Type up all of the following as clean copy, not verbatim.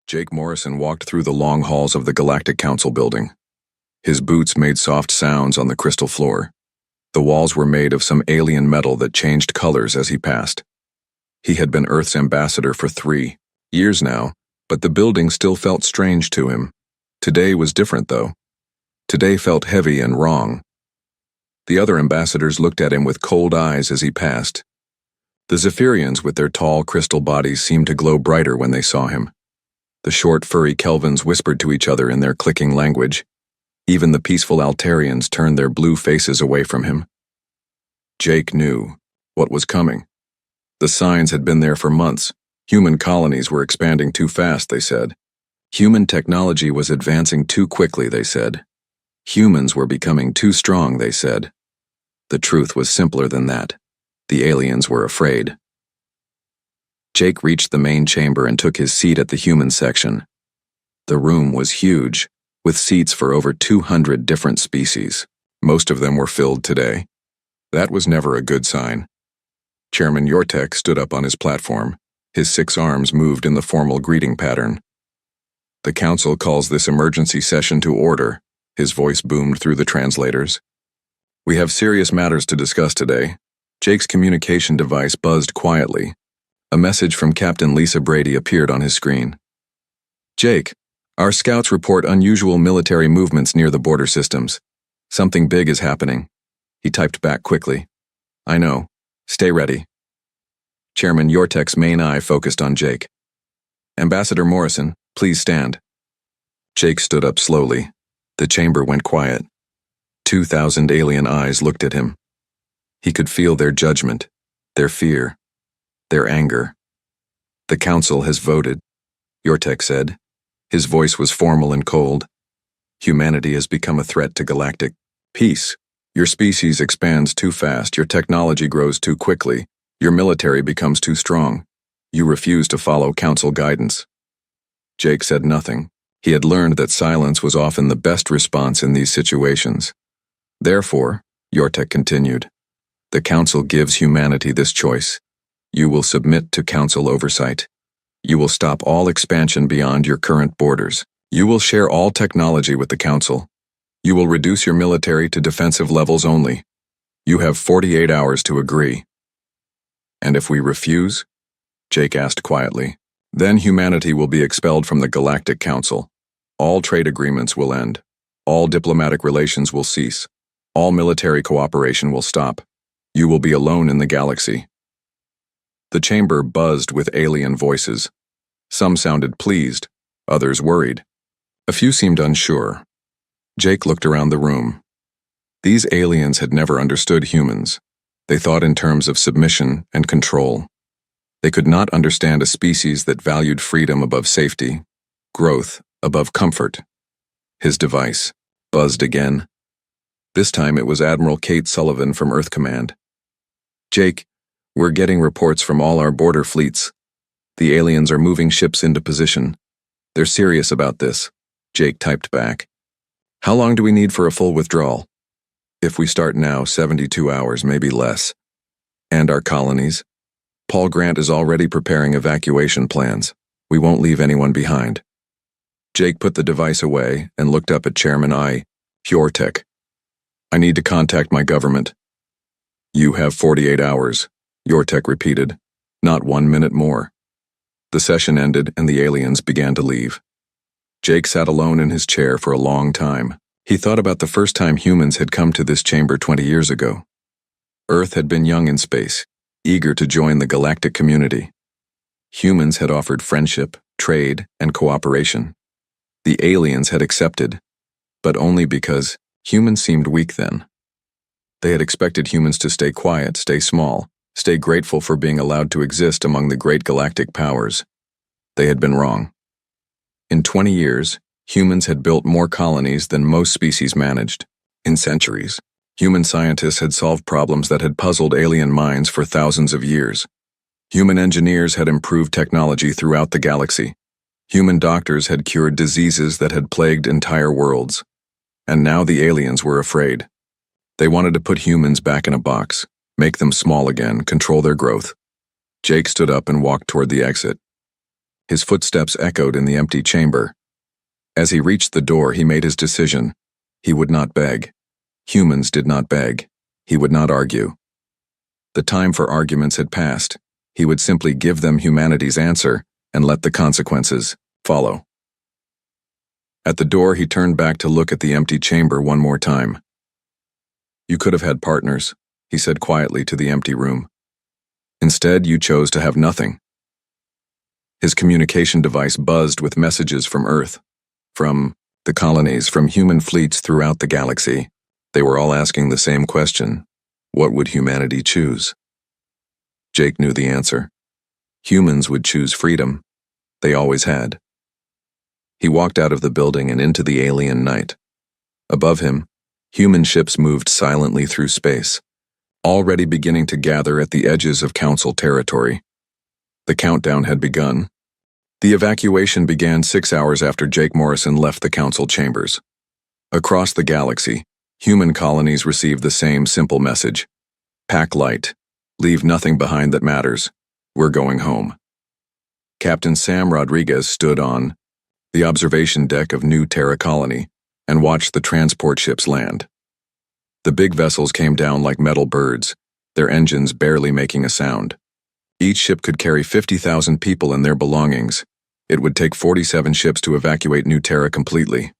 Jake Morrison walked through the long halls of the Galactic Council building. His boots made soft sounds on the crystal floor. The walls were made of some alien metal that changed colors as he passed. He had been Earth's ambassador for 3 years now, but the building still felt strange to him. Today was different, though. Today felt heavy and wrong. The other ambassadors looked at him with cold eyes as he passed. The Zephyrians with their tall crystal bodies seemed to glow brighter when they saw him. The short, furry Kelvins whispered to each other in their clicking language. Even the peaceful Altarians turned their blue faces away from him. Jake knew what was coming. The signs had been there for months. Human colonies were expanding too fast, they said. Human technology was advancing too quickly, they said. Humans were becoming too strong, they said. The truth was simpler than that. The aliens were afraid. Jake reached the main chamber and took his seat at the human section. The room was huge, with seats for over 200 different species. Most of them were filled today. That was never a good sign. Chairman Yortek stood up on his platform. His 6 arms moved in the formal greeting pattern. The council calls this emergency session to order. His voice boomed through the translators. We have serious matters to discuss today. Jake's communication device buzzed quietly. A message from Captain Lisa Brady appeared on his screen. Jake, our scouts report unusual military movements near the border systems. Something big is happening. He typed back quickly. I know. Stay ready. Chairman Yortek's main eye focused on Jake. Ambassador Morrison, please stand. Jake stood up slowly. The chamber went quiet. 2,000 alien eyes looked at him. He could feel their judgment, their fear, their anger. The council has voted, Yortek said. His voice was formal and cold. Humanity has become a threat to galactic peace. Your species expands too fast, your technology grows too quickly, your military becomes too strong. You refuse to follow council guidance. Jake said nothing. He had learned that silence was often the best response in these situations. Therefore, Yortek continued, the council gives humanity this choice. You will submit to council oversight. You will stop all expansion beyond your current borders. You will share all technology with the council. You will reduce your military to defensive levels only. You have 48 hours to agree. And if we refuse? Jake asked quietly. Then humanity will be expelled from the Galactic Council. All trade agreements will end. All diplomatic relations will cease. All military cooperation will stop. You will be alone in the galaxy. The chamber buzzed with alien voices. Some sounded pleased, others worried. A few seemed unsure. Jake looked around the room. These aliens had never understood humans. They thought in terms of submission and control. They could not understand a species that valued freedom above safety, growth above comfort. His device buzzed again. This time it was Admiral Kate Sullivan from Earth Command. Jake, we're getting reports from all our border fleets. The aliens are moving ships into position. They're serious about this, Jake typed back. How long do we need for a full withdrawal? If we start now, 72 hours, maybe less. And our colonies? Paul Grant is already preparing evacuation plans. We won't leave anyone behind. Jake put the device away and looked up at Chairman Yortek. I need to contact my government. You have 48 hours, Yortek repeated. Not 1 minute more. The session ended and the aliens began to leave. Jake sat alone in his chair for a long time. He thought about the first time humans had come to this chamber 20 years ago. Earth had been young in space, eager to join the galactic community. Humans had offered friendship, trade, and cooperation. The aliens had accepted, but only because humans seemed weak then. They had expected humans to stay quiet, stay small, stay grateful for being allowed to exist among the great galactic powers. They had been wrong. In 20 years, humans had built more colonies than most species managed. In centuries, human scientists had solved problems that had puzzled alien minds for thousands of years. Human engineers had improved technology throughout the galaxy. Human doctors had cured diseases that had plagued entire worlds. And now the aliens were afraid. They wanted to put humans back in a box, make them small again, control their growth. Jake stood up and walked toward the exit. His footsteps echoed in the empty chamber. As he reached the door, he made his decision. He would not beg. Humans did not beg. He would not argue. The time for arguments had passed. He would simply give them humanity's answer and let the consequences follow. At the door, he turned back to look at the empty chamber one more time. "You could have had partners," he said quietly to the empty room. "Instead, you chose to have nothing." His communication device buzzed with messages from Earth, from the colonies, from human fleets throughout the galaxy. They were all asking the same question: what would humanity choose? Jake knew the answer. Humans would choose freedom. They always had. He walked out of the building and into the alien night. Above him, human ships moved silently through space, already beginning to gather at the edges of Council territory. The countdown had begun. The evacuation began 6 hours after Jake Morrison left the Council chambers. Across the galaxy, human colonies received the same simple message: pack light, leave nothing behind that matters, we're going home. Captain Sam Rodriguez stood on the observation deck of New Terra Colony and watched the transport ships land. The big vessels came down like metal birds, their engines barely making a sound. Each ship could carry 50,000 people and their belongings. It would take 47 ships to evacuate New Terra completely.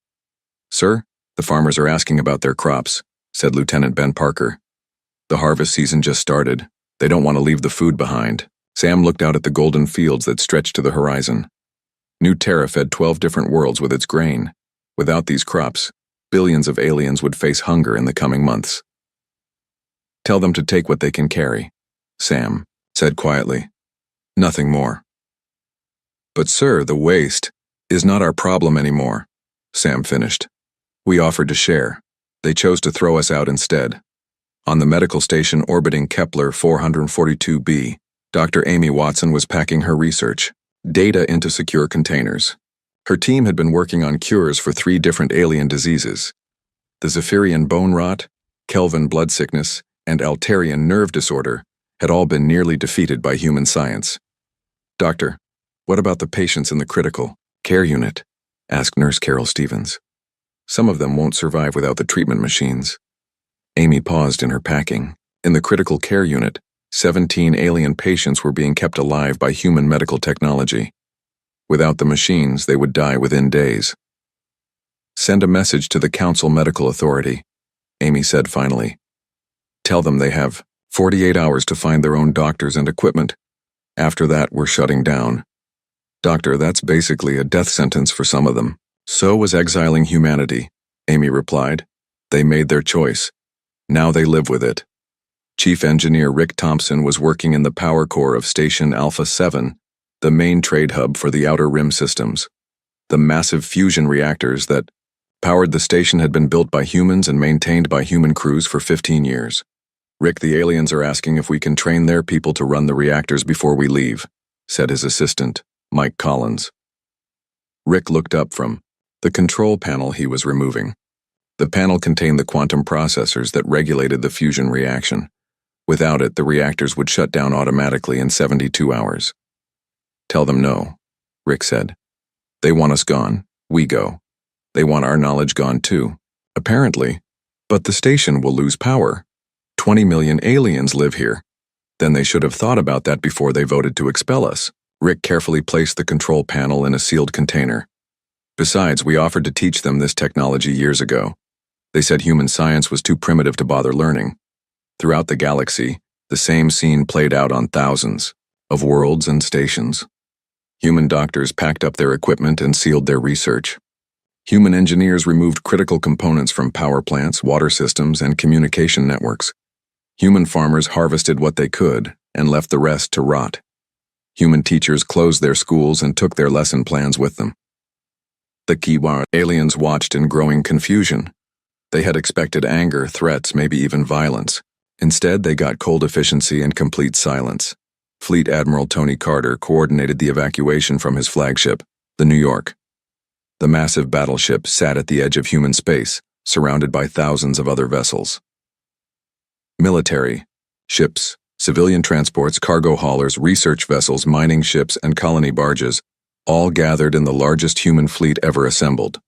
"Sir, the farmers are asking about their crops," said Lieutenant Ben Parker. "The harvest season just started. They don't want to leave the food behind." Sam looked out at the golden fields that stretched to the horizon. New Terra fed 12 different worlds with its grain. Without these crops, billions of aliens would face hunger in the coming months. "Tell them to take what they can carry," Sam said quietly. "Nothing more." "But sir, the waste is not our problem anymore," Sam finished. "We offered to share. They chose to throw us out instead." On the medical station orbiting Kepler 442b, Dr. Amy Watson was packing her research data into secure containers. Her team had been working on cures for 3 different alien diseases. The Zephyrian bone rot, Kelvin blood sickness, and Alterian nerve disorder had all been nearly defeated by human science. "Doctor, what about the patients in the critical care unit?" asked Nurse Carol Stevens. "Some of them won't survive without the treatment machines." Amy paused in her packing. In the critical care unit, 17 alien patients were being kept alive by human medical technology. Without the machines, they would die within days. "Send a message to the Council Medical Authority," Amy said finally. "Tell them they have 48 hours to find their own doctors and equipment. After that, we're shutting down." "Doctor, that's basically a death sentence for some of them." "So was exiling humanity," Amy replied. "They made their choice. Now they live with it." Chief Engineer Rick Thompson was working in the power core of Station Alpha 7, the main trade hub for the Outer Rim systems. The massive fusion reactors that powered the station had been built by humans and maintained by human crews for 15 years. "Rick, the aliens are asking if we can train their people to run the reactors before we leave," said his assistant, Mike Collins. Rick looked up from the control panel he was removing. The panel contained the quantum processors that regulated the fusion reaction. Without it, the reactors would shut down automatically in 72 hours. "Tell them no," Rick said. "They want us gone. We go. They want our knowledge gone too, apparently. But the station will lose power. 20 million aliens live here. Then they should have thought about that before they voted to expel us." Rick carefully placed the control panel in a sealed container. "Besides, we offered to teach them this technology years ago. They said human science was too primitive to bother learning." Throughout the galaxy, the same scene played out on thousands of worlds and stations. Human doctors packed up their equipment and sealed their research. Human engineers removed critical components from power plants, water systems, and communication networks. Human farmers harvested what they could and left the rest to rot. Human teachers closed their schools and took their lesson plans with them. The Kiwar aliens watched in growing confusion. They had expected anger, threats, maybe even violence. Instead, they got cold efficiency and complete silence. Fleet Admiral Tony Carter coordinated the evacuation from his flagship, the New York. The massive battleship sat at the edge of human space, surrounded by thousands of other vessels. Military, ships, civilian transports, cargo haulers, research vessels, mining ships, and colony barges all gathered in the largest human fleet ever assembled.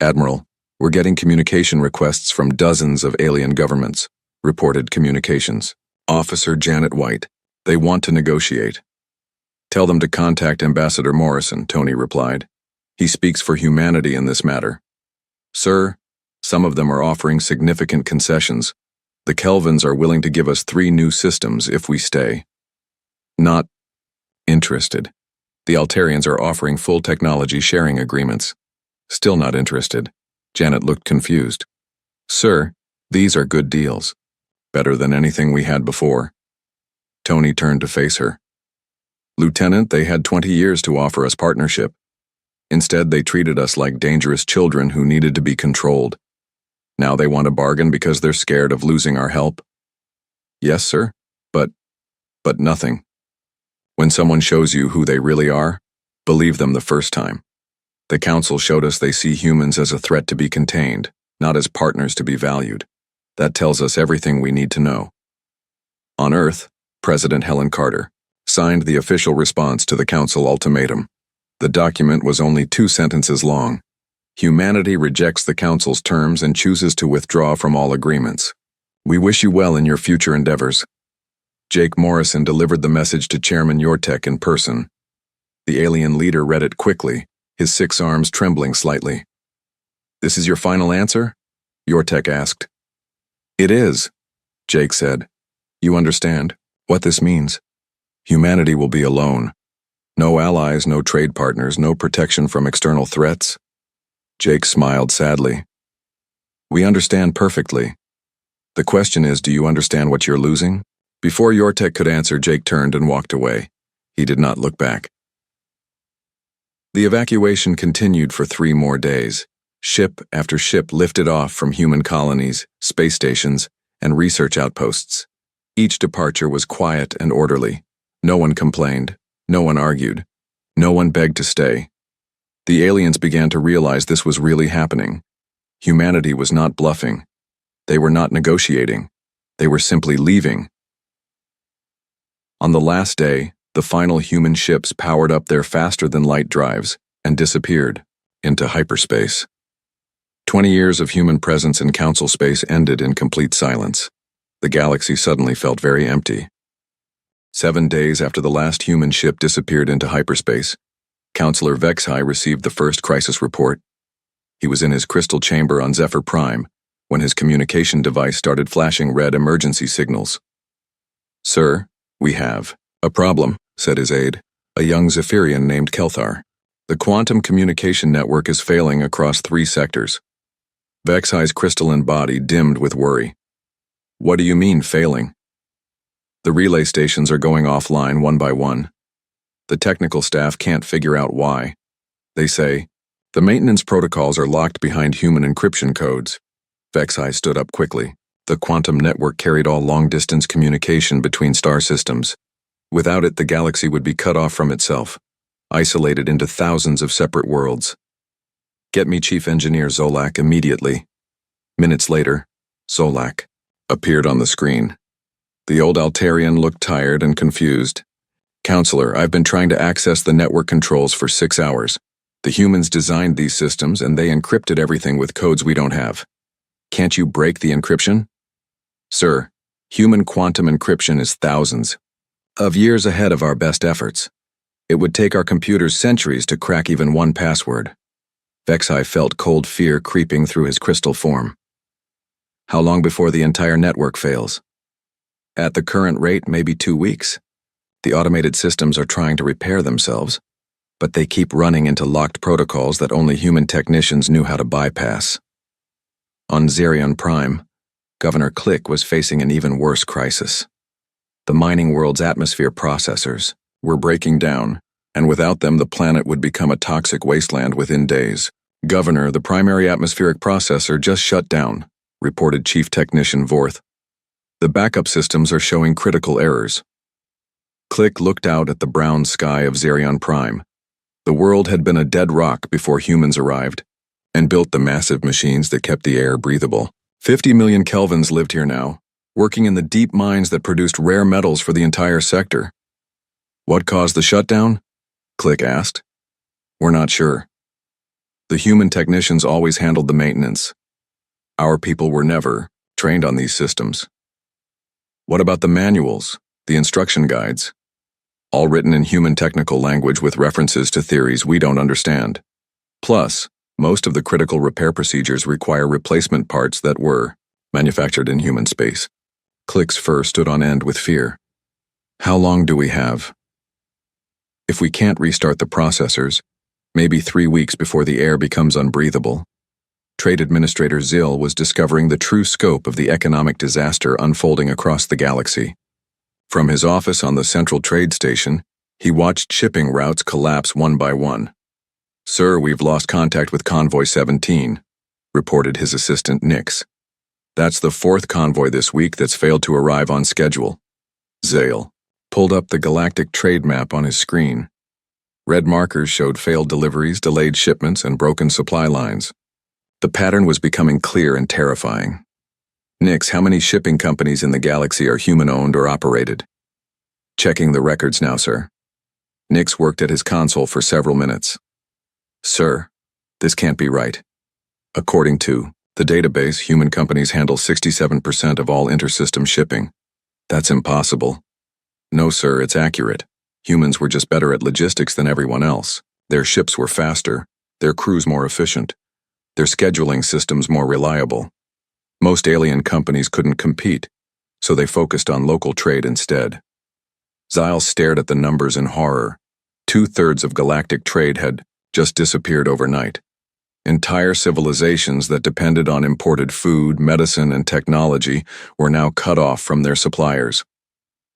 Admiral, we're getting communication requests from dozens of alien governments, reported Communications Officer Janet White. They want to negotiate. Tell them to contact Ambassador Morrison, Tony replied. He speaks for humanity in this matter. Sir, some of them are offering significant concessions. The Kelvins are willing to give us 3 new systems if we stay. Not interested. The Altarians are offering full technology sharing agreements. Still not interested. Janet looked confused. Sir, these are good deals. Better than anything we had before. Tony turned to face her. Lieutenant, they had 20 years to offer us partnership. Instead, they treated us like dangerous children who needed to be controlled. Now they want a bargain because they're scared of losing our help? Yes, sir, but nothing. When someone shows you who they really are, believe them the first time. The Council showed us they see humans as a threat to be contained, not as partners to be valued. That tells us everything we need to know. On Earth, President Helen Carter signed the official response to the Council ultimatum. The document was only 2 sentences long. Humanity rejects the Council's terms and chooses to withdraw from all agreements. We wish you well in your future endeavors. Jake Morrison delivered the message to Chairman Yortek in person. The alien leader read it quickly, his 6 arms trembling slightly. This is your final answer? Yortek asked. It is, Jake said. You understand what this means? Humanity will be alone. No allies, no trade partners, no protection from external threats. Jake smiled sadly. We understand perfectly. The question is, do you understand what you're losing? Before Yortek could answer, Jake turned and walked away. He did not look back. The evacuation continued for 3 more days. Ship after ship lifted off from human colonies, space stations, and research outposts. Each departure was quiet and orderly. No one complained. No one argued. No one begged to stay. The aliens began to realize this was really happening. Humanity was not bluffing. They were not negotiating. They were simply leaving. On the last day, the final human ships powered up their faster-than-light drives and disappeared into hyperspace. 20 years of human presence in Council space ended in complete silence. The galaxy suddenly felt very empty. 7 days after the last human ship disappeared into hyperspace, Counselor Vexhai received the first crisis report. He was in his crystal chamber on Zephyr Prime when his communication device started flashing red emergency signals. Sir, we have a problem, said his aide, a young Zephyrian named Kelthar. The quantum communication network is failing across 3 sectors. Vexhai's crystalline body dimmed with worry. What do you mean, failing? The relay stations are going offline one by one. The technical staff can't figure out why. They say, the maintenance protocols are locked behind human encryption codes. Vexhai stood up quickly. The quantum network carried all long-distance communication between star systems. Without it, the galaxy would be cut off from itself, isolated into thousands of separate worlds. Get me Chief Engineer Zolak immediately. Minutes later, Zolak appeared on the screen. The old Altarian looked tired and confused. Counselor, I've been trying to access the network controls for 6 hours. The humans designed these systems and they encrypted everything with codes we don't have. Can't you break the encryption? Sir, human quantum encryption is thousands of years ahead of our best efforts. It would take our computers centuries to crack even one password. Vexhai felt cold fear creeping through his crystal form. How long before the entire network fails? At the current rate, maybe 2 weeks. The automated systems are trying to repair themselves, but they keep running into locked protocols that only human technicians knew how to bypass. On Zerion Prime, Governor Click was facing an even worse crisis. The mining world's atmosphere processors were breaking down, and without them the planet would become a toxic wasteland within days. Governor, the primary atmospheric processor just shut down, reported Chief Technician Vorth. The backup systems are showing critical errors. Click looked out at the brown sky of Zerion Prime. The world had been a dead rock before humans arrived, and built the massive machines that kept the air breathable. 50 million Kelvins lived here now, working in the deep mines that produced rare metals for the entire sector. What caused the shutdown? Click asked. We're not sure. The human technicians always handled the maintenance. Our people were never trained on these systems. What about the manuals, the instruction guides? All written in human technical language with references to theories we don't understand. Plus, most of the critical repair procedures require replacement parts that were manufactured in human space. Click's fur stood on end with fear. How long do we have? If we can't restart the processors, maybe 3 weeks before the air becomes unbreathable. Trade Administrator Zill was discovering the true scope of the economic disaster unfolding across the galaxy. From his office on the Central Trade Station, he watched shipping routes collapse one by one. "Sir, we've lost contact with Convoy 17, reported his assistant Nix. "That's the 4th convoy this week that's failed to arrive on schedule." Zale pulled up the galactic trade map on his screen. Red markers showed failed deliveries, delayed shipments, and broken supply lines. The pattern was becoming clear and terrifying. "Nix, how many shipping companies in the galaxy are human-owned or operated?" "Checking the records now, sir." Nix worked at his console for several minutes. "Sir, this can't be right. According to the database, human companies handle 67% of all intersystem shipping. That's impossible." "No, sir, it's accurate. Humans were just better at logistics than everyone else. Their ships were faster, their crews more efficient, their scheduling systems more reliable. Most alien companies couldn't compete, so they focused on local trade instead." Zyle stared at the numbers in horror. 2/3 of galactic trade had just disappeared overnight. Entire civilizations that depended on imported food, medicine, and technology were now cut off from their suppliers.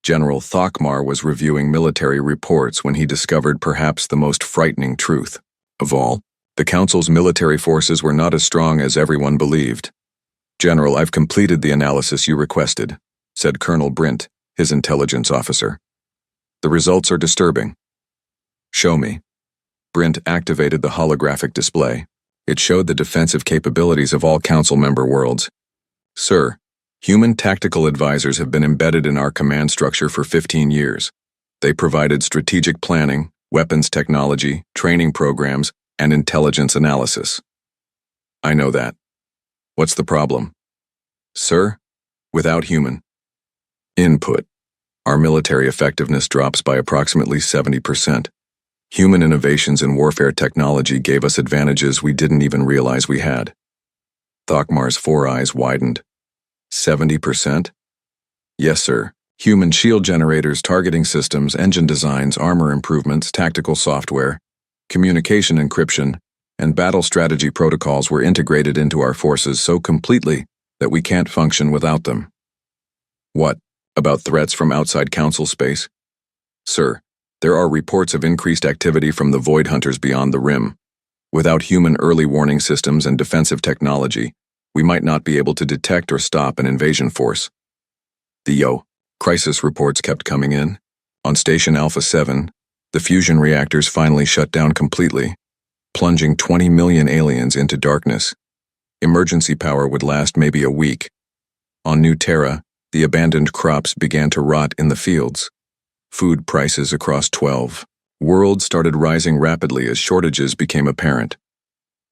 General Thokmar was reviewing military reports when he discovered perhaps the most frightening truth of all. The Council's military forces were not as strong as everyone believed. "General, I've completed the analysis you requested," said Colonel Brint, his intelligence officer. "The results are disturbing." "Show me." Brint activated the holographic display. It showed the defensive capabilities of all Council member worlds. "Sir, human tactical advisors have been embedded in our command structure for 15 years. They provided strategic planning, weapons technology, training programs, and intelligence analysis." "I know that. What's the problem?" "Sir, without human input, our military effectiveness drops by approximately 70%. Human innovations in warfare technology gave us advantages we didn't even realize we had." Thokmar's 4 eyes widened. 70%? "Yes, sir. Human shield generators, targeting systems, engine designs, armor improvements, tactical software, communication encryption, and battle strategy protocols were integrated into our forces so completely that we can't function without them." "What about threats from outside Council space?" "Sir, there are reports of increased activity from the Void Hunters beyond the Rim. Without human early warning systems and defensive technology, we might not be able to detect or stop an invasion force." The crisis reports kept coming in. On Station Alpha 7, the fusion reactors finally shut down completely, plunging 20 million aliens into darkness. Emergency power would last maybe a week. On New Terra, the abandoned crops began to rot in the fields. Food prices across 12 worlds started rising rapidly as shortages became apparent.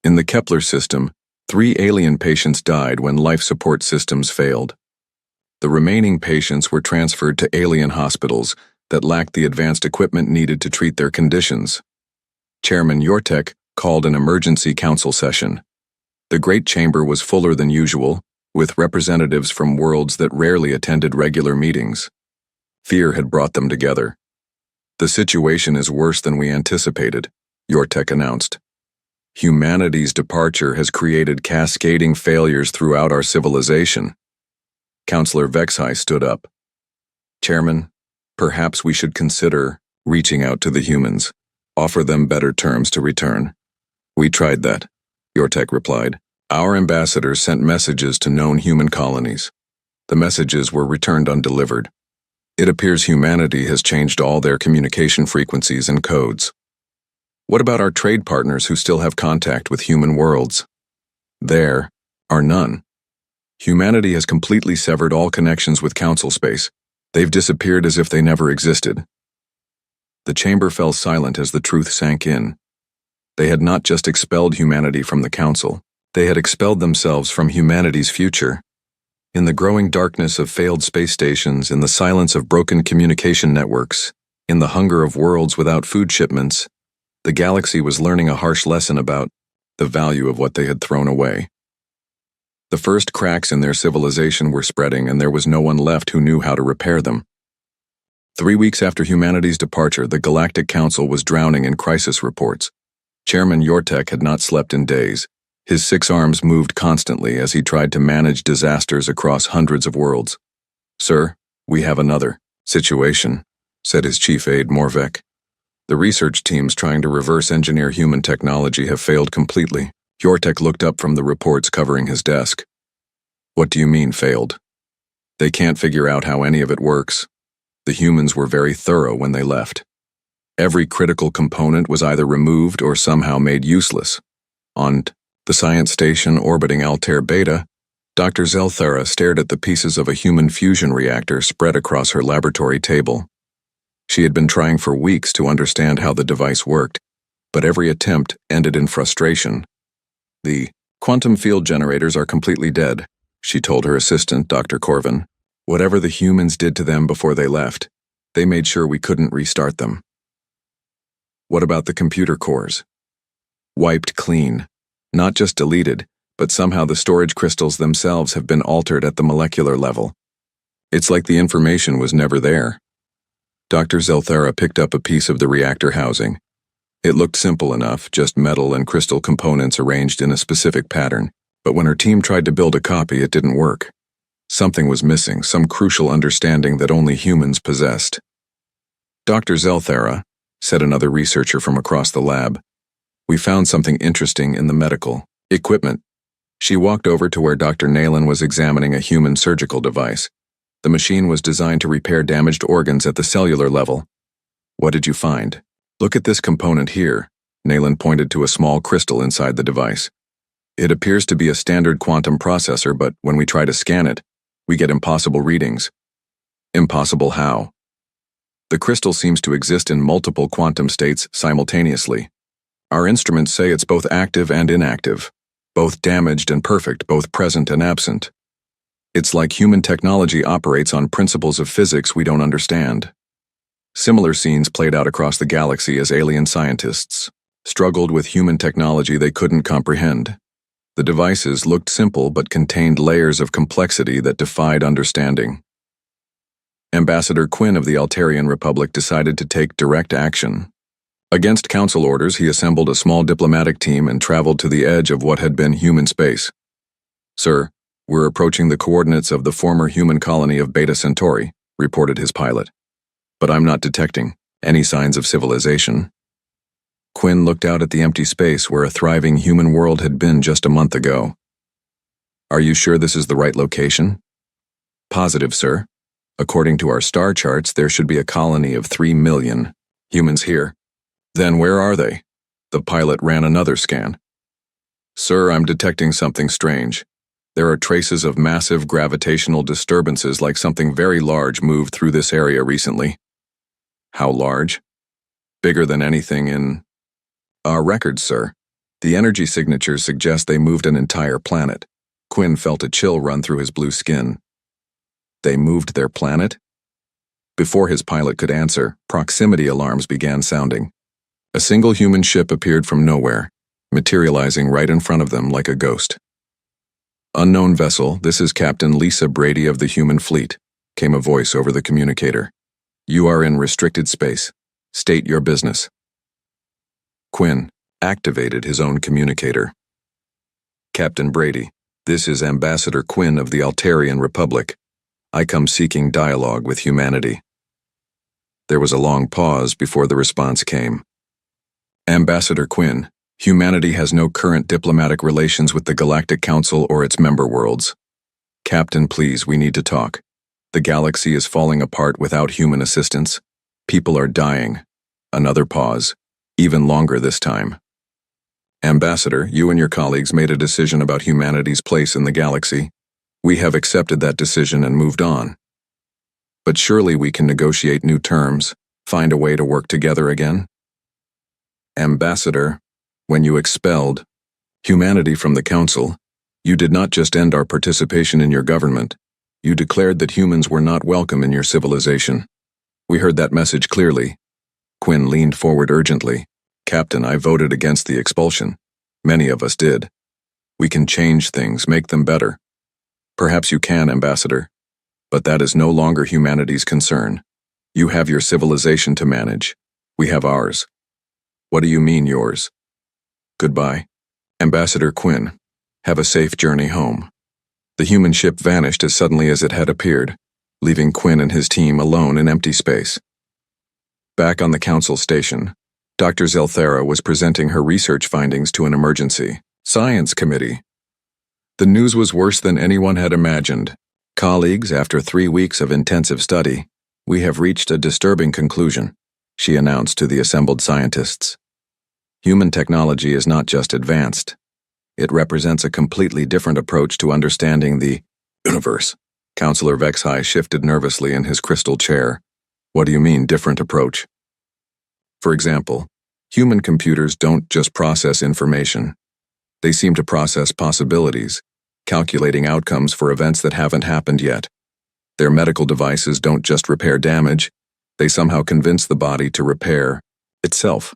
In the Kepler system, 3 alien patients died when life support systems failed. The remaining patients were transferred to alien hospitals that lacked the advanced equipment needed to treat their conditions. Chairman Yortek called an emergency council session. The Great Chamber was fuller than usual, with representatives from worlds that rarely attended regular meetings. Fear had brought them together. "The situation is worse than we anticipated," Yortek announced. "Humanity's departure has created cascading failures throughout our civilization." Councillor Vexhai stood up. "Chairman, perhaps we should consider reaching out to the humans, offer them better terms to return." "We tried that," Yortek replied. "Our ambassadors sent messages to known human colonies. The messages were returned undelivered. It appears humanity has changed all their communication frequencies and codes." "What about our trade partners who still have contact with human worlds?" "There are none. Humanity has completely severed all connections with Council space. They've disappeared as if they never existed." The chamber fell silent as the truth sank in. They had not just expelled humanity from the Council, they had expelled themselves from humanity's future. In the growing darkness of failed space stations, in the silence of broken communication networks, in the hunger of worlds without food shipments, the galaxy was learning a harsh lesson about the value of what they had thrown away. The first cracks in their civilization were spreading, and there was no one left who knew how to repair them. 3 weeks after humanity's departure, the Galactic Council was drowning in crisis reports. Chairman Yortek had not slept in days. His 6 arms moved constantly as he tried to manage disasters across hundreds of worlds. "Sir, we have another situation," said his chief aide Morvek. "The research teams trying to reverse engineer human technology have failed completely." Yortek looked up from the reports covering his desk. "What do you mean, failed?" "They can't figure out how any of it works. The humans were very thorough when they left. Every critical component was either removed or somehow made useless. On the science station orbiting Altair Beta, Dr. Zelthera stared at the pieces of a human fusion reactor spread across her laboratory table. She had been trying for weeks to understand how the device worked, but every attempt ended in frustration. "The quantum field generators are completely dead," she told her assistant, Dr. Corvin. "Whatever the humans did to them before they left, they made sure we couldn't restart them." "What about the computer cores?" "Wiped clean. Not just deleted, but somehow the storage crystals themselves have been altered at the molecular level. It's like the information was never there." Dr. Zelthera picked up a piece of the reactor housing. It looked simple enough, just metal and crystal components arranged in a specific pattern, but when her team tried to build a copy, it didn't work. Something was missing, some crucial understanding that only humans possessed. "Dr. Zelthera," said another researcher from across the lab, "we found something interesting in the medical equipment." She walked over to where Dr. Naylan was examining a human surgical device. The machine was designed to repair damaged organs at the cellular level. "What did you find?" "Look at this component here." Naylan pointed to a small crystal inside the device. "It appears to be a standard quantum processor, but when we try to scan it, we get impossible readings." "Impossible how?" "The crystal seems to exist in multiple quantum states simultaneously. Our instruments say it's both active and inactive, both damaged and perfect, both present and absent. It's like human technology operates on principles of physics we don't understand." Similar scenes played out across the galaxy as alien scientists struggled with human technology they couldn't comprehend. The devices looked simple but contained layers of complexity that defied understanding. Ambassador Quinn of the Altarian Republic decided to take direct action. Against council orders, he assembled a small diplomatic team and traveled to the edge of what had been human space. "Sir, we're approaching the coordinates of the former human colony of Beta Centauri," reported his pilot. "But I'm not detecting any signs of civilization." Quinn looked out at the empty space where a thriving human world had been just a month ago. "Are you sure this is the right location?" "Positive, sir. According to our star charts, there should be a colony of 3 million humans here." "Then where are they?" The pilot ran another scan. "Sir, I'm detecting something strange. There are traces of massive gravitational disturbances, like something very large moved through this area recently." "How large?" "Bigger than anything in our records, sir. The energy signatures suggest they moved an entire planet." Quinn felt a chill run through his blue skin. "They moved their planet?" Before his pilot could answer, proximity alarms began sounding. A single human ship appeared from nowhere, materializing right in front of them like a ghost. "Unknown vessel, this is Captain Lisa Brady of the Human Fleet," came a voice over the communicator. "You are in restricted space. State your business." Quinn activated his own communicator. "Captain Brady, this is Ambassador Quinn of the Altarian Republic. I come seeking dialogue with humanity." There was a long pause before the response came. "Ambassador Quinn, humanity has no current diplomatic relations with the Galactic Council or its member worlds. Captain, please, we need to talk. The galaxy is falling apart without human assistance. People are dying." Another pause, even longer this time. "Ambassador, you and your colleagues made a decision about humanity's place in the galaxy. We have accepted that decision and moved on. But surely we can negotiate new terms, find a way to work together again?" "Ambassador, When you expelled humanity from the Council, you did not just end our participation in your government, you declared that humans were not welcome in your civilization. We heard that message clearly. Quinn leaned forward urgently. Captain, I voted against the expulsion. Many of us did. We can change things, make them better. Perhaps you can, Ambassador. But that is no longer humanity's concern. You have your civilization to manage. We have ours. What do you mean, yours? Goodbye. Ambassador Quinn, have a safe journey home. The human ship vanished as suddenly as it had appeared, leaving Quinn and his team alone in empty space. Back on the Council station, Dr. Zelthera was presenting her research findings to an emergency science committee. The news was worse than anyone had imagined. Colleagues, after 3 weeks of intensive study, we have reached a disturbing conclusion, she announced to the assembled scientists. Human technology is not just advanced. It represents a completely different approach to understanding the universe. Counselor Vexhai shifted nervously in his crystal chair. What do you mean, different approach? For example, human computers don't just process information. They seem to process possibilities, calculating outcomes for events that haven't happened yet. Their medical devices don't just repair damage, they somehow convince the body to repair itself.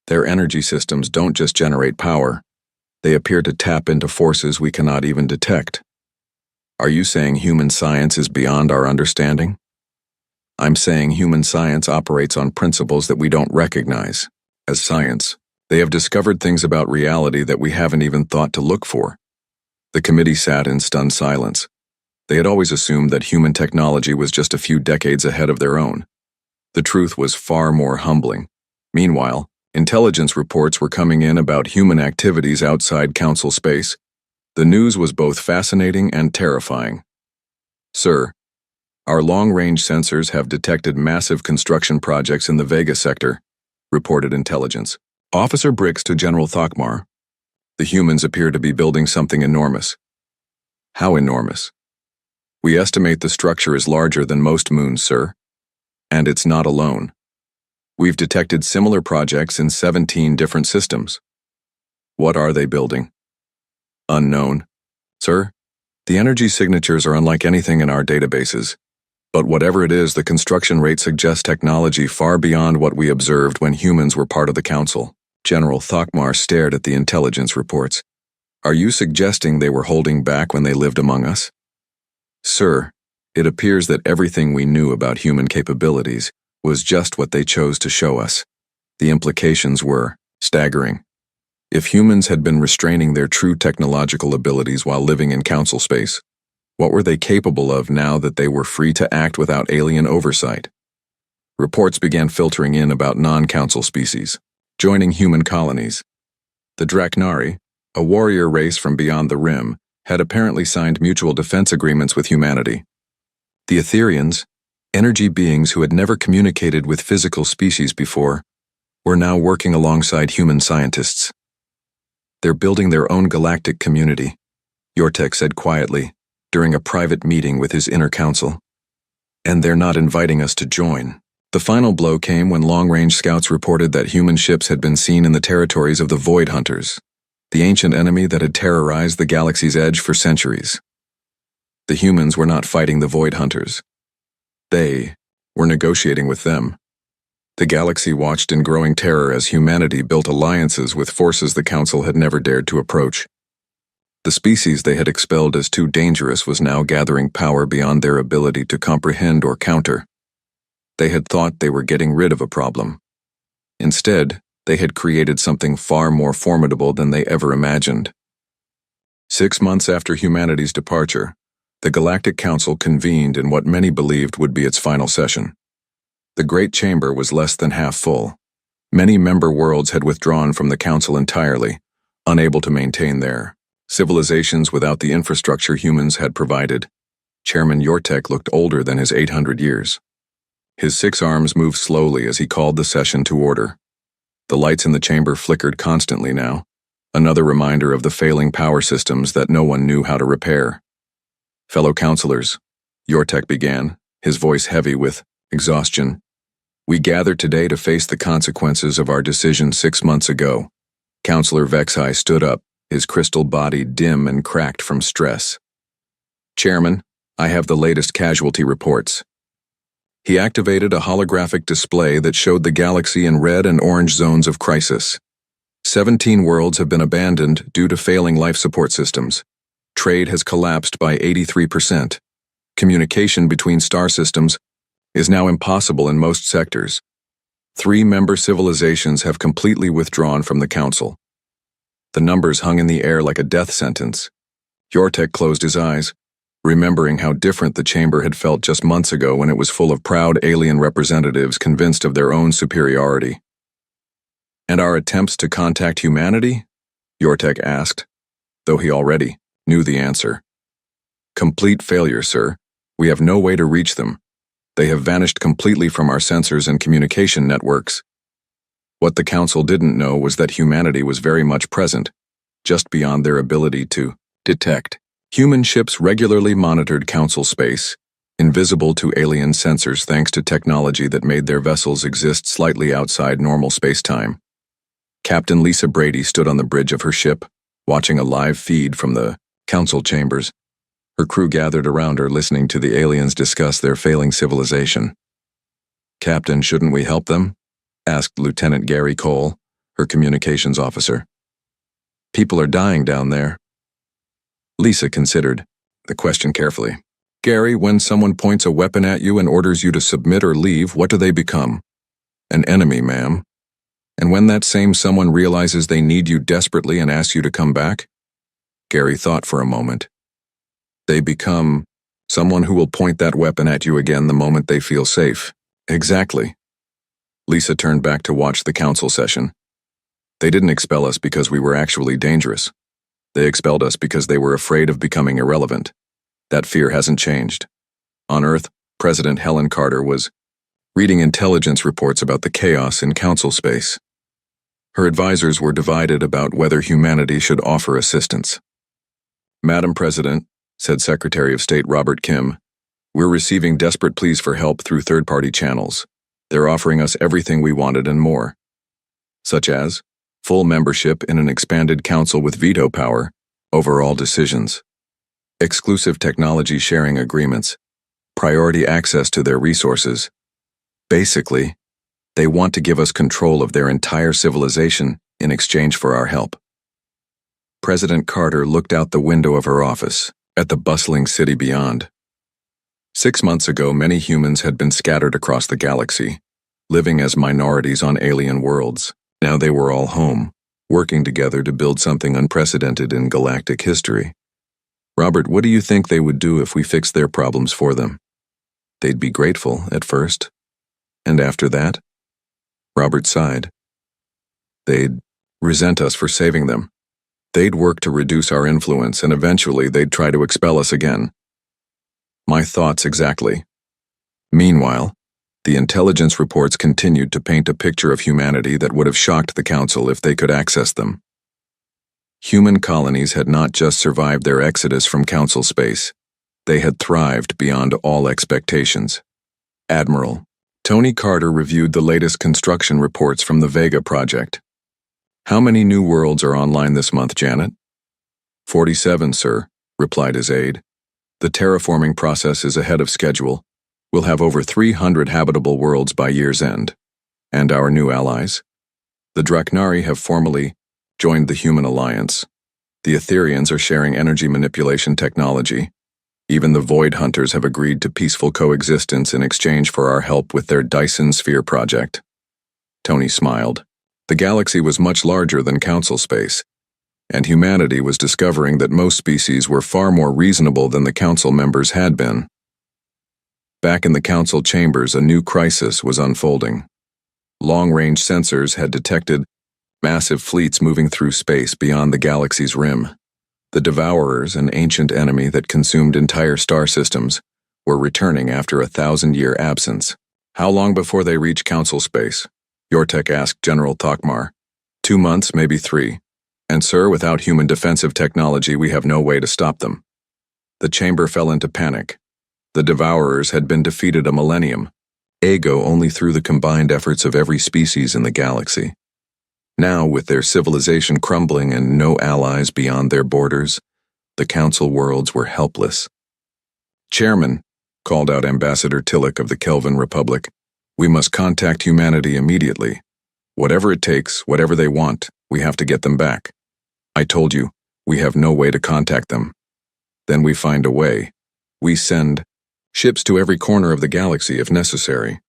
Their energy systems don't just generate power, they appear to tap into forces we cannot even detect. Are you saying human science is beyond our understanding? I'm saying human science operates on principles that we don't recognize. As science, they have discovered things about reality that we haven't even thought to look for. The committee sat in stunned silence. They had always assumed that human technology was just a few decades ahead of their own. The truth was far more humbling. Meanwhile, intelligence reports were coming in about human activities outside Council space. The news was both fascinating and terrifying. Sir, our long-range sensors have detected massive construction projects in the Vega sector, reported intelligence. Officer Brix to General Thokmar. The humans appear to be building something enormous. How enormous? We estimate the structure is larger than most moons, sir. And it's not alone. We've detected similar projects in 17 different systems. What are they building? Unknown. Sir, the energy signatures are unlike anything in our databases. But whatever it is, the construction rate suggests technology far beyond what we observed when humans were part of the Council. General Thokmar stared at the intelligence reports. Are you suggesting they were holding back when they lived among us? Sir, it appears that everything we knew about human capabilities was just what they chose to show us. The implications were staggering. If humans had been restraining their true technological abilities while living in Council space, what were they capable of now that they were free to act without alien oversight? Reports began filtering in about non-Council species joining human colonies. The Draknari, a warrior race from beyond the Rim, had apparently signed mutual defense agreements with humanity. The Etherians, energy beings who had never communicated with physical species before, were now working alongside human scientists. They're building their own galactic community, Yortek said quietly, during a private meeting with his inner council. And they're not inviting us to join. The final blow came when long-range scouts reported that human ships had been seen in the territories of the Void Hunters, the ancient enemy that had terrorized the galaxy's edge for centuries. The humans were not fighting the Void Hunters. They were negotiating with them. The galaxy watched in growing terror as humanity built alliances with forces the Council had never dared to approach. The species they had expelled as too dangerous was now gathering power beyond their ability to comprehend or counter. They had thought they were getting rid of a problem. Instead, they had created something far more formidable than they ever imagined. 6 months after humanity's departure, the Galactic Council convened in what many believed would be its final session. The Great Chamber was less than half full. Many member worlds had withdrawn from the Council entirely, unable to maintain their civilizations without the infrastructure humans had provided. Chairman Yortek looked older than his 800 years. His 6 arms moved slowly as he called the session to order. The lights in the chamber flickered constantly now, another reminder of the failing power systems that no one knew how to repair. Fellow councilors, Yortek began, his voice heavy with exhaustion. We gathered today to face the consequences of our decision 6 months ago. Counselor Vexai stood up, his crystal body dim and cracked from stress. Chairman, I have the latest casualty reports. He activated a holographic display that showed the galaxy in red and orange zones of crisis. 17 worlds have been abandoned due to failing life support systems. Trade has collapsed by 83%. Communication between star systems is now impossible in most sectors. 3 member civilizations have completely withdrawn from the Council. The numbers hung in the air like a death sentence. Yortek closed his eyes, remembering how different the chamber had felt just months ago when it was full of proud alien representatives convinced of their own superiority. And our attempts to contact humanity? Yortek asked, though he already knew the answer. Complete failure, sir. We have no way to reach them. They have vanished completely from our sensors and communication networks. What the Council didn't know was that humanity was very much present, just beyond their ability to detect. Human ships regularly monitored Council space, invisible to alien sensors thanks to technology that made their vessels exist slightly outside normal space-time. Captain Lisa Brady stood on the bridge of her ship, watching a live feed from the Council chambers. Her crew gathered around her, listening to the aliens discuss their failing civilization. "Captain, shouldn't we help them?" asked Lieutenant Gary Cole, her communications officer. "People are dying down there." Lisa considered the question carefully. "Gary, when someone points a weapon at you and orders you to submit or leave, what do they become? An enemy, ma'am. And when that same someone realizes they need you desperately and asks you to come back?" Gary thought for a moment. "They become someone who will point that weapon at you again the moment they feel safe." "Exactly." Lisa turned back to watch the Council session. "They didn't expel us because we were actually dangerous. They expelled us because they were afraid of becoming irrelevant. That fear hasn't changed. On Earth, President Helen Carter was reading intelligence reports about the chaos in Council space. Her advisors were divided about whether humanity should offer assistance. "Madam President," said Secretary of State Robert Kim, "we're receiving desperate pleas for help through third-party channels. They're offering us everything we wanted and more, such as full membership in an expanded council with veto power over all decisions, exclusive technology sharing agreements, priority access to their resources. Basically, they want to give us control of their entire civilization in exchange for our help." President Carter looked out the window of her office at the bustling city beyond. 6 months ago, many humans had been scattered across the galaxy, living as minorities on alien worlds. Now they were all home, working together to build something unprecedented in galactic history. "Robert, what do you think they would do if we fixed their problems for them?" "They'd be grateful at first. And after that?" Robert sighed. "They'd resent us for saving them. They'd work to reduce our influence, and eventually they'd try to expel us again." "My thoughts exactly." Meanwhile, the intelligence reports continued to paint a picture of humanity that would have shocked the Council if they could access them. Human colonies had not just survived their exodus from Council space, they had thrived beyond all expectations. Admiral Tony Carter reviewed the latest construction reports from the Vega project. "How many new worlds are online this month, Janet?" 47, sir," replied his aide. "The terraforming process is ahead of schedule. We'll have over 300 habitable worlds by year's end. And our new allies? The Draknari have formally joined the Human Alliance. The Etherians are sharing energy manipulation technology. Even the Void Hunters have agreed to peaceful coexistence in exchange for our help with their Dyson Sphere project." Tony smiled. The galaxy was much larger than Council space, and humanity was discovering that most species were far more reasonable than the Council members had been. Back in the Council chambers, a new crisis was unfolding. Long-range sensors had detected massive fleets moving through space beyond the galaxy's rim. The Devourers, an ancient enemy that consumed entire star systems, were returning after a 1,000-year absence. "How long before they reach Council space?" Yortek asked General Thokmar. 2 months, maybe 3. "And sir, without human defensive technology, we have no way to stop them." The chamber fell into panic. The Devourers had been defeated a millennium ago only through the combined efforts of every species in the galaxy. Now, with their civilization crumbling and no allies beyond their borders, the Council worlds were helpless. "Chairman," called out Ambassador Tillich of the Kelvin Republic, "we must contact humanity immediately. Whatever it takes, whatever they want, we have to get them back. I told you, we have no way to contact them. Then we find a way. We send ships to every corner of the galaxy if necessary."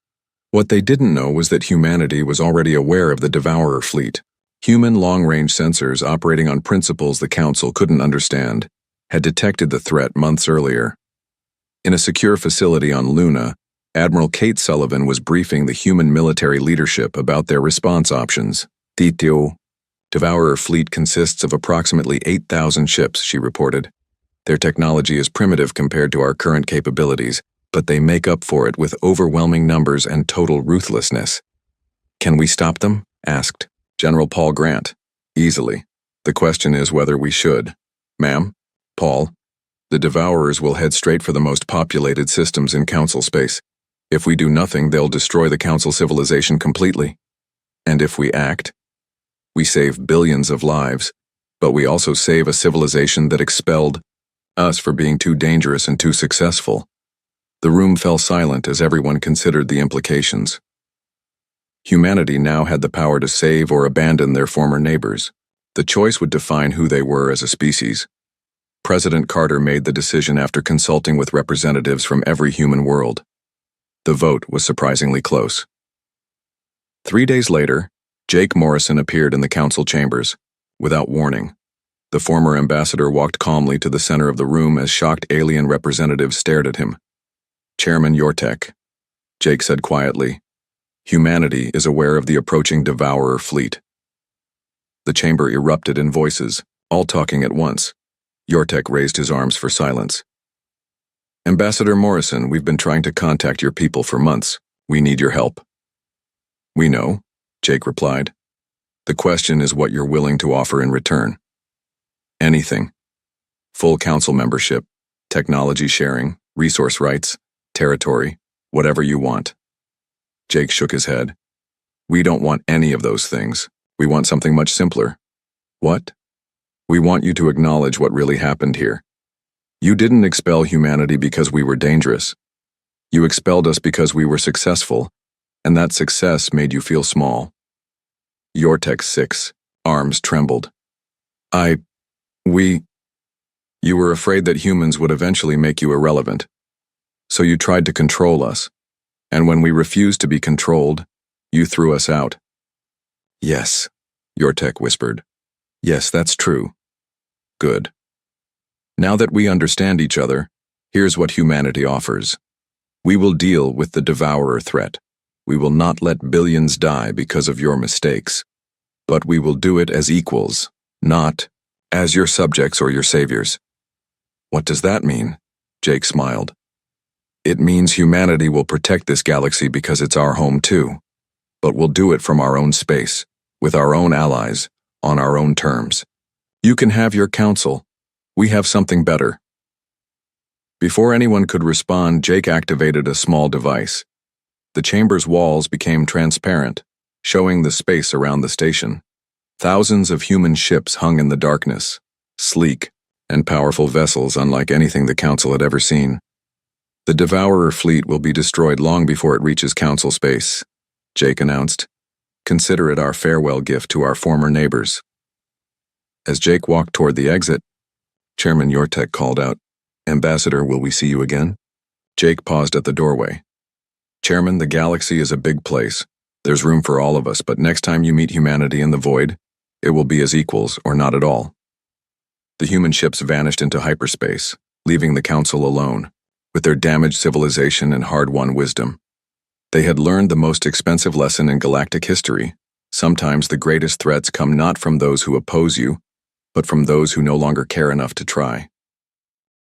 What they didn't know was that humanity was already aware of the Devourer fleet. Human long-range sensors operating on principles the Council couldn't understand had detected the threat months earlier. In a secure facility on Luna, Admiral Kate Sullivan was briefing the human military leadership about their response options. "Titio, Devourer fleet consists of approximately 8,000 ships," she reported. "Their technology is primitive compared to our current capabilities, but they make up for it with overwhelming numbers and total ruthlessness." "Can we stop them?" asked General Paul Grant. "Easily. The question is whether we should." "Ma'am?" "Paul, the Devourers will head straight for the most populated systems in Council space. If we do nothing, they'll destroy the Council civilization completely. And if we act, we save billions of lives, but we also save a civilization that expelled us for being too dangerous and too successful." The room fell silent as everyone considered the implications. Humanity now had the power to save or abandon their former neighbors. The choice would define who they were as a species. President Carter made the decision after consulting with representatives from every human world. The vote was surprisingly close. 3 days later, Jake Morrison appeared in the Council chambers. Without warning, the former ambassador walked calmly to the center of the room as shocked alien representatives stared at him. "Chairman Yortek," Jake said quietly, "humanity is aware of the approaching Devourer fleet." The chamber erupted in voices, all talking at once. Yortek raised his arms for silence. "Ambassador Morrison, we've been trying to contact your people for months. We need your help." "We know," Jake replied. "The question is what you're willing to offer in return." "Anything. Full Council membership, technology sharing, resource rights, territory, whatever you want." Jake shook his head. "We don't want any of those things. We want something much simpler." "What?" "We want you to acknowledge what really happened here. You didn't expel humanity because we were dangerous. You expelled us because we were successful, and that success made you feel small." Yortek's 6 arms trembled. You were afraid that humans would eventually make you irrelevant. So you tried to control us, and when we refused to be controlled, you threw us out." "Yes," Yortek whispered. "Yes, that's true." "Good. Now that we understand each other, here's what humanity offers. We will deal with the Devourer threat. We will not let billions die because of your mistakes. But we will do it as equals, not as your subjects or your saviors." "What does that mean?" Jake smiled. "It means humanity will protect this galaxy because it's our home too. But we'll do it from our own space, with our own allies, on our own terms. You can have your council. We have something better." Before anyone could respond, Jake activated a small device. The chamber's walls became transparent, showing the space around the station. Thousands of human ships hung in the darkness, sleek and powerful vessels unlike anything the Council had ever seen. "The Devourer fleet will be destroyed long before it reaches Council space," Jake announced. "Consider it our farewell gift to our former neighbors." As Jake walked toward the exit, Chairman Yortek called out, "Ambassador, will we see you again?" Jake paused at the doorway. "Chairman, the galaxy is a big place. There's room for all of us, but next time you meet humanity in the void, it will be as equals or not at all." The human ships vanished into hyperspace, leaving the Council alone, with their damaged civilization and hard-won wisdom. They had learned the most expensive lesson in galactic history. Sometimes the greatest threats come not from those who oppose you, but from those who no longer care enough to try.